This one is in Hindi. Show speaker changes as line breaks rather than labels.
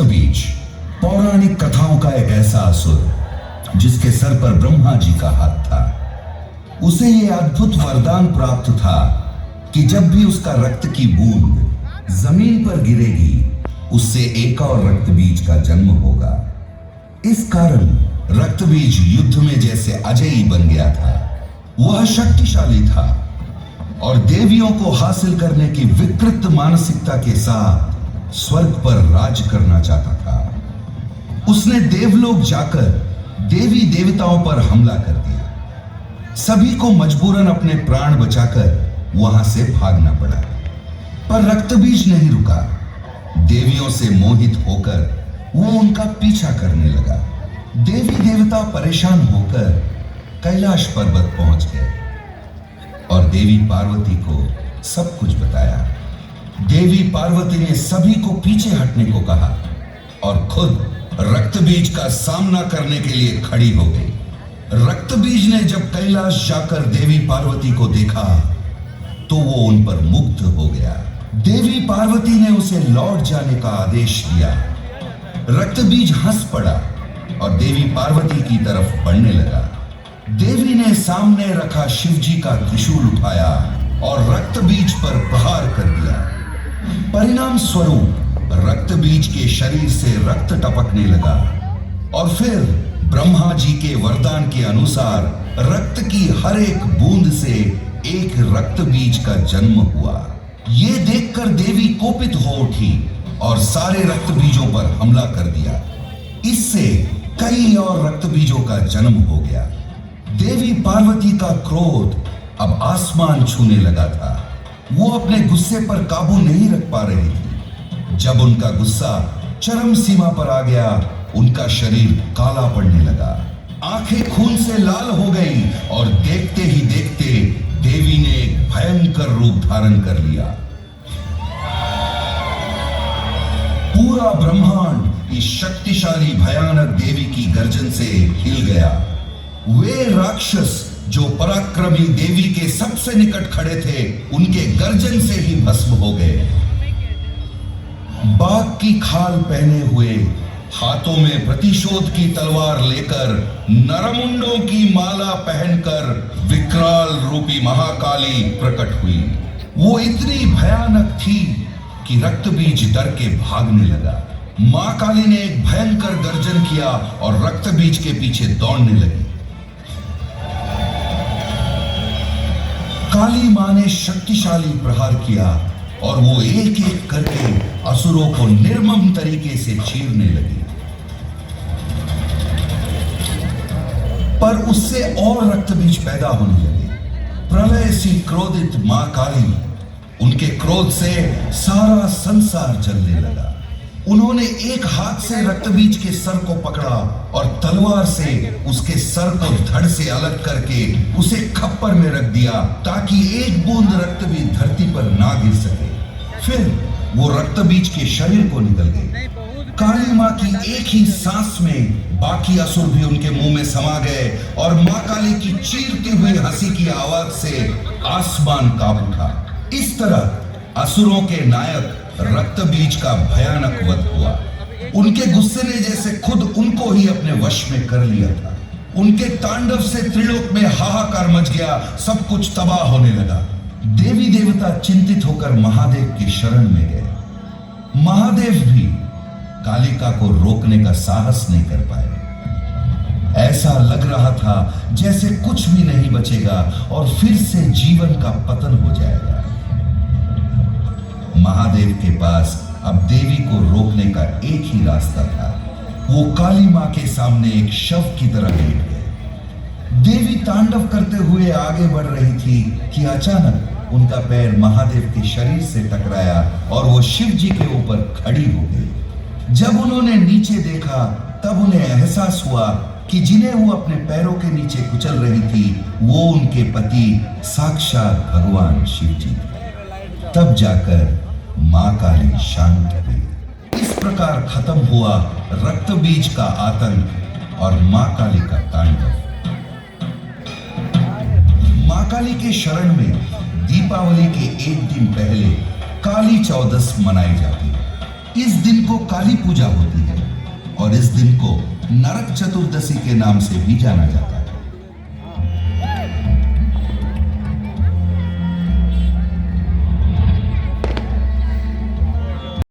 बीज पौराणिक कथाओं का एक ऐसा असुर जिसके सर पर ब्रह्मा जी का हाथ था। उसे यह अद्भुत वरदान प्राप्त था कि जब भी उसका रक्त की बूंद जमीन पर गिरेगी उससे एक और रक्त बीज का जन्म होगा। इस कारण रक्त बीज युद्ध में जैसे अजयी बन गया था। वह शक्तिशाली था और देवियों को हासिल करने की विकृत मानसिकता के साथ स्वर्ग पर राज करना चाहता था। उसने देवलोक जाकर देवी देवताओं पर हमला कर दिया। सभी को मजबूरन अपने प्राण बचाकर वहां से भागना पड़ा, पर रक्त बीज नहीं रुका। देवियों से मोहित होकर वो उनका पीछा करने लगा। देवी देवता परेशान होकर कैलाश पर्वत पहुंच गए और देवी पार्वती को सब कुछ बताया। देवी पार्वती ने सभी को पीछे हटने को कहा और खुद रक्त बीज का सामना करने के लिए खड़ी हो गई। रक्त बीज ने जब कैलाश जाकर देवी पार्वती को देखा तो वो उन पर मुग्ध हो गया। देवी पार्वती ने उसे लौट जाने का आदेश दिया। रक्त बीज हंस पड़ा और देवी पार्वती की तरफ बढ़ने लगा। देवी ने सामने रखा शिवजी का त्रिशूल उठाया और रक्त बीज पर प्रहार कर दिया। परिणाम स्वरूप रक्त बीज के शरीर से रक्त टपकने लगा और फिर ब्रह्मा जी के वरदान के अनुसार रक्त की हर एक बूंद से एक रक्त बीज का जन्म हुआ। ये देखकर देवी कोपित हो उठी और सारे रक्त बीजों पर हमला कर दिया। इससे कई और रक्त बीजों का जन्म हो गया। देवी पार्वती का क्रोध अब आसमान छूने लगा था। वो अपने गुस्से पर काबू नहीं रख पा रही थी। जब उनका गुस्सा चरम सीमा पर आ गया, उनका शरीर काला पड़ने लगा, आंखें खून से लाल हो गई और देखते ही देखते देवी ने एक भयंकर रूप धारण कर लिया। पूरा ब्रह्मांड इस शक्तिशाली भयानक देवी की गर्जन से हिल गया। वे राक्षस जो पराक्रमी देवी के सबसे निकट खड़े थे, उनके गर्जन से ही भस्म हो गए। बाघ की खाल पहने हुए, हाथों में प्रतिशोध की तलवार लेकर, नरमुंडों की माला पहनकर विकराल रूपी महाकाली प्रकट हुई। वो इतनी भयानक थी कि रक्त बीज डर के भागने लगा। मां काली ने एक भयंकर गर्जन किया और रक्त बीज के पीछे दौड़ने लगी। काली मां ने शक्तिशाली प्रहार किया और वो एक एक करके असुरों को निर्मम तरीके से चीरने लगी। पर उससे और रक्त बीज पैदा होने लगे। प्रलय सी क्रोधित मां काली, उनके क्रोध से सारा संसार जलने लगा। उन्होंने एक हाथ से रक्त बीज के सर को पकड़ा और तलवार से उसके सर को धड़ से अलग करके उसे खप्पर में रख दिया ताकि एक बूंद रक्त भी धरती पर ना गिर सके। फिर वो रक्त बीज के शरीर को निकल गई। काली मां की एक ही सांस में बाकी असुर भी उनके मुंह में समा गए और मां काली की चीरती हुई हंसी की आवाज से आसमान कांप उठा। इस तरह असुरों के नायक रक्त बीज का भयानक वध हुआ। उनके गुस्से ने जैसे खुद उनको ही अपने वश में कर लिया था। उनके तांडव से त्रिलोक में हाहाकार मच गया, सब कुछ तबाह होने लगा। देवी देवता चिंतित होकर महादेव की शरण में गए। महादेव भी कालिका को रोकने का साहस नहीं कर पाए। ऐसा लग रहा था जैसे कुछ भी नहीं बचेगा और फिर से जीवन का पतन हो जाएगा। महादेव के पास अब देवी को रोकने का एक ही रास्ता था। वो काली मां के सामने एक शव की तरह लेट गए। देवी तांडव करते हुए आगे बढ़ रही थी कि अचानक उनका पैर महादेव के शरीर से टकराया और वो शिव जी के ऊपर खड़ी हो गई। जब उन्होंने नीचे देखा तब उन्हें एहसास हुआ कि जिन्हें वो अपने पैरों के नीचे कुचल रही थी वो उनके पति साक्षात भगवान शिव जी थे। तब जाकर मां काली शांत हुई। इस प्रकार खत्म हुआ रक्त बीज का आतंक और मां काली का तांडव। मां काली के शरण में दीपावली के एक दिन पहले काली चौदस मनाई जाती है। इस दिन को काली पूजा होती है और इस दिन को नरक चतुर्दशी के नाम से भी जाना जाता है।